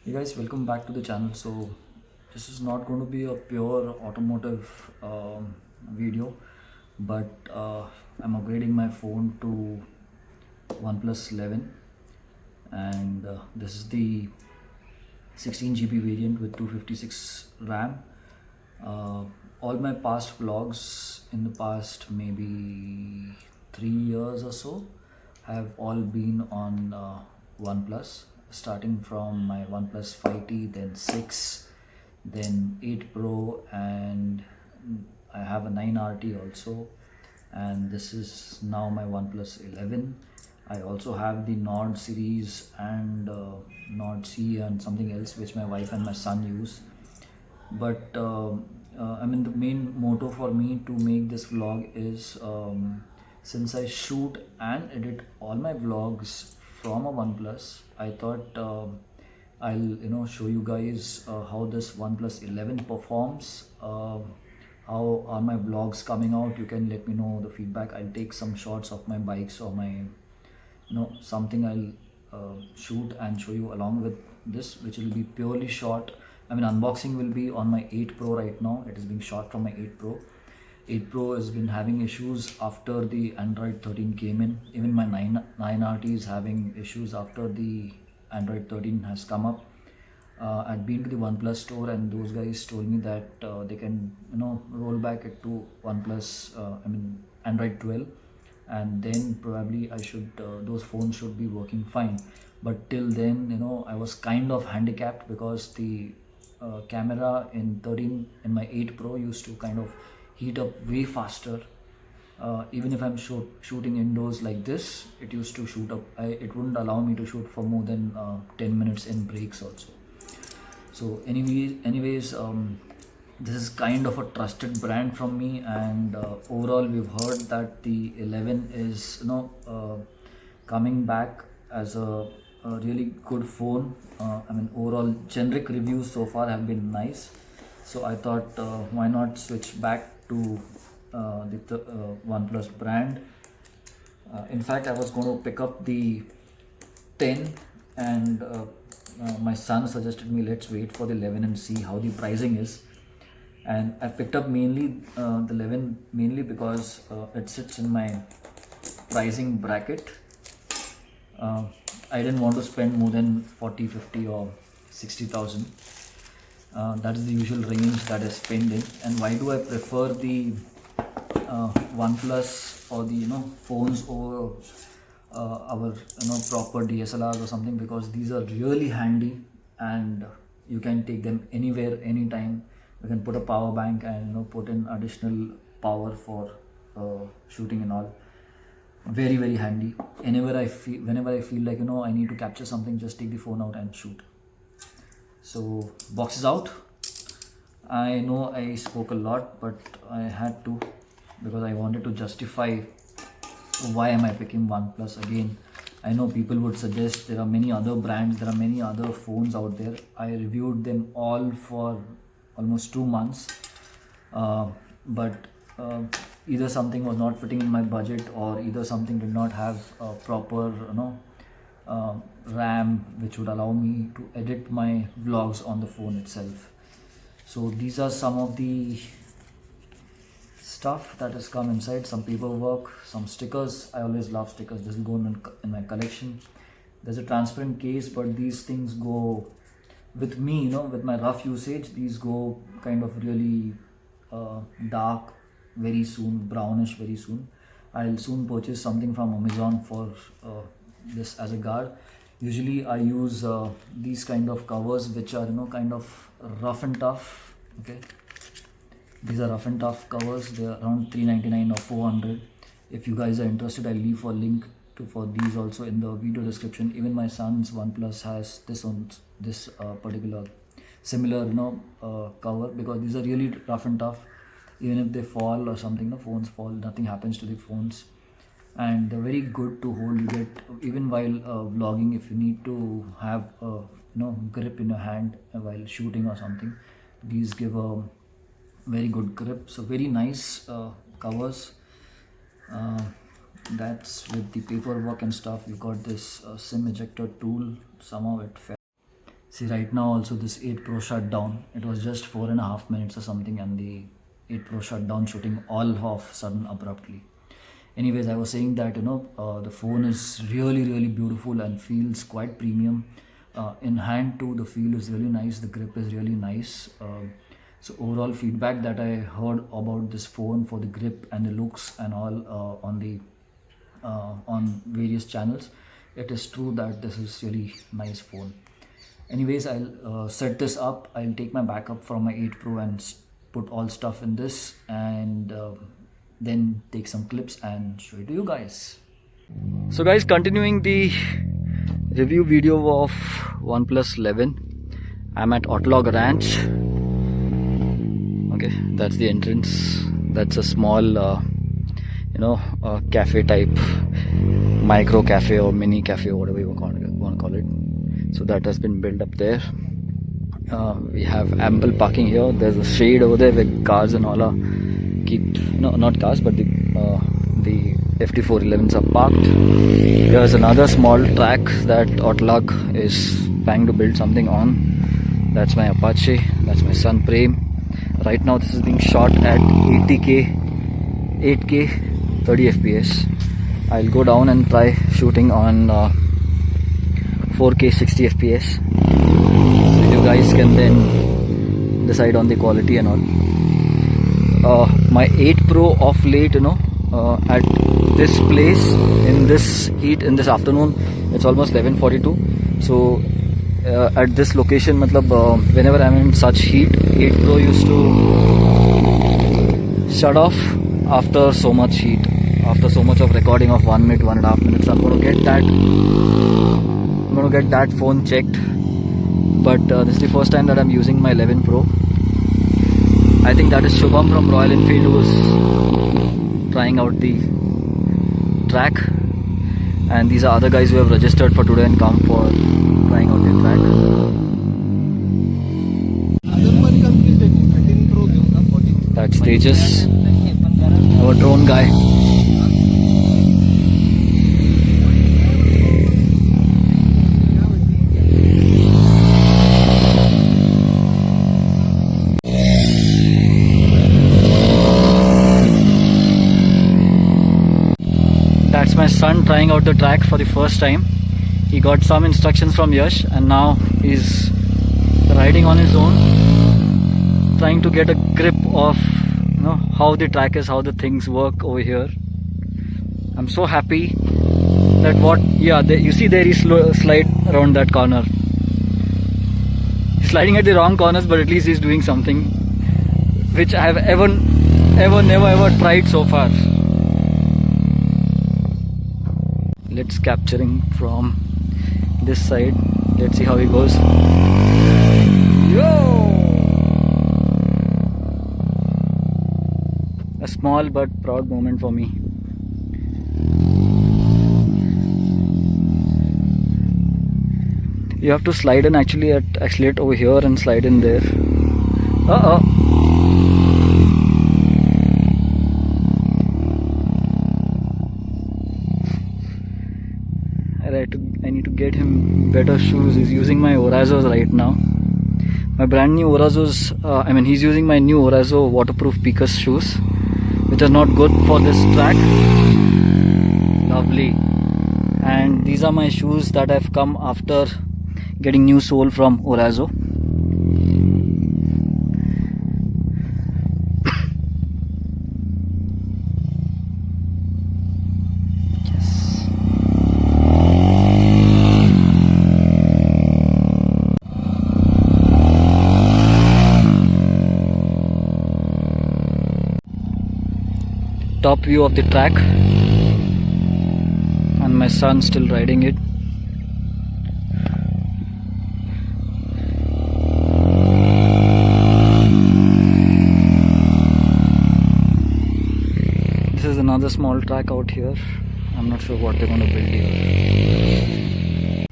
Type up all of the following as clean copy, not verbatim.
Hey guys, welcome back to the channel. So this is not going to be a pure automotive video, but I'm upgrading my phone to OnePlus 11, and this is the 16 GB variant with 256 RAM. All my past vlogs in the past maybe 3 years or so have all been on OnePlus, starting from my OnePlus 5T, then 6, then 8 Pro, and I have a 9RT also, and this is now my OnePlus 11. I also have the Nord series and Nord C and something else which my wife and my son use. But I mean, the main motto for me to make this vlog is since I shoot and edit all my vlogs from a OnePlus, I thought I'll show you guys how this OnePlus 11 performs. How are my vlogs coming out? You can let me know the feedback. I'll take some shots of my bikes or my something I'll shoot and show you along with this, which will be purely shot. I mean, unboxing will be on my 8 Pro right now. It is being shot from my 8 Pro. 8 Pro has been having issues after the Android 13 came in. Even my 9RT is having issues after the Android 13 has come up. I'd been to the OnePlus store and those guys told me that they can roll back it to OnePlus, Android 12, and then probably I should those phones should be working fine. But till then, I was kind of handicapped because the camera in 13 in my 8 Pro used to kind of heat up way faster. Even if I'm shooting indoors like this, it used to shoot up. It wouldn't allow me to shoot for more than 10 minutes in breaks also. So anyways, this is kind of a trusted brand from me, and overall we've heard that the 11 is coming back as a really good phone. I mean, overall generic reviews so far have been nice, so I thought why not switch back to the OnePlus brand. In fact, I was going to pick up the 10, and my son suggested me let's wait for the 11 and see how the pricing is. And I picked up mainly the 11 mainly because it sits in my pricing bracket. I didn't want to spend more than 40, 50 or 60,000. That is the usual range that I spend in. And why do I prefer the OnePlus or the phones over our proper DSLRs or something? Because these are really handy and you can take them anywhere, anytime. You can put a power bank and put in additional power for shooting and all. Very, very handy. Whenever I feel like I need to capture something, just take the phone out and shoot. So box is out. I know I spoke a lot, but I had to, because I wanted to justify why am I picking OnePlus again. I know people would suggest there are many other brands, there are many other phones out there. I reviewed them all for almost 2 months, but either something was not fitting in my budget, or either something did not have a proper RAM which would allow me to edit my vlogs on the phone itself. So these are some of the stuff that has come inside. Some paperwork, some stickers. I always love stickers. This will go in my collection. There's a transparent case, but these things go with me, with my rough usage. These go kind of really dark very soon, brownish very soon. I'll soon purchase something from Amazon for this as a guard. Usually I use these kind of covers which are kind of rough and tough. Okay, these are rough and tough covers. They are around 399 or 400. If you guys are interested, I'll leave a link for these also in the video description. Even my son's OnePlus has this particular similar cover, because these are really rough and tough. Even if they fall or something, the phones fall, nothing happens to the phones, and they're very good to hold. You get, even while vlogging, if you need to have a grip in your hand while shooting or something, these give a very good grip. So very nice covers. That's with the paperwork and stuff. You got this SIM ejector tool. Somehow it fell. See, right now also this 8 Pro shut down. It was just 4.5 minutes or something, and the 8 Pro shut down, shooting all of sudden abruptly. Anyways, I was saying that the phone is really beautiful and feels quite premium. In hand too, the feel is really nice. The grip is really nice. So overall feedback that I heard about this phone for the grip and the looks and all on various channels, it is true that this is really nice phone. Anyways, I'll set this up. I'll take my backup from my 8 Pro and put all stuff in this, and then take some clips and show it to you guys. So guys, continuing the review video of OnePlus 11, I'm at Autologue Ranch. Okay, that's the entrance. That's a small cafe type, micro cafe or mini cafe, whatever you want to call it. So that has been built up there. We have ample parking here. There's a shade over there where cars and all are not cars, but the FT411s are parked. There's another small track that Autologue is trying to build something on. That's my Apache. That's my Son Premm. Right now this is being shot at 80k, 8k, 30 fps. I'll go down and try shooting on 4k 60 fps, so you guys can then decide on the quality and all. My 8 Pro of late, at this place, in this heat, in this afternoon, it's almost 11:42. So at this location, whenever I'm in such heat, 8 Pro used to shut off after so much heat, after so much of recording of 1 minute, 1.5 minutes. I'm going to get that phone checked, but this is the first time that I'm using my 11 Pro. I think that is Shubham from Royal Enfield who's trying out the track, and these are other guys who have registered for today and come for trying out the track. That's Tejas, our drone guy. That's my son trying out the track for the first time. He got some instructions from Yash, and now he's riding on his own, trying to get a grip of how the track is, how the things work over here. I'm so happy that you see there he slide around that corner. He's sliding at the wrong corners, but at least he's doing something which I have never tried so far. Let's capturing from this side. Let's see how he goes. Yo! A small but proud moment for me. You have to slide in actually accelerate over here and slide in there. I need to get him better shoes. He's using my Orazos right now. My brand new Orazos, he's using my new Orazo waterproof Picus shoes, which are not good for this track. Lovely. And these are my shoes that have come after getting new sole from Orazo. Top view of the track, and my son still riding it. This is another small track out here. I'm not sure what they're going to build here.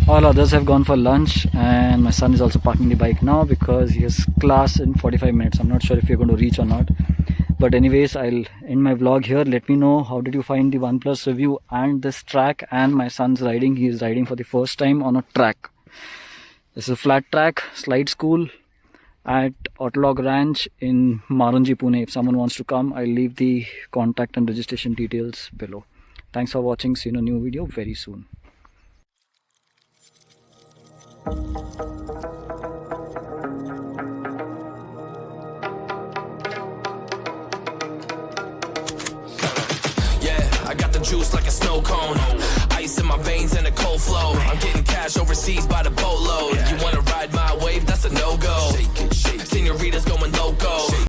All others have gone for lunch, and my son is also parking the bike now because he has class in 45 minutes. I'm not sure if you're going to reach or not. But anyways, I'll end my vlog here. Let me know how did you find the OnePlus review and this track and my son's riding. He is riding for the first time on a track. This is a flat track slide school at Autologue Ranch in Marunji, Pune. If someone wants to come, I'll leave the contact and registration details below. Thanks for watching. See you in a new video very soon. I got the juice like a snow cone. Ice in my veins and a cold flow. I'm getting cash overseas by the boatload.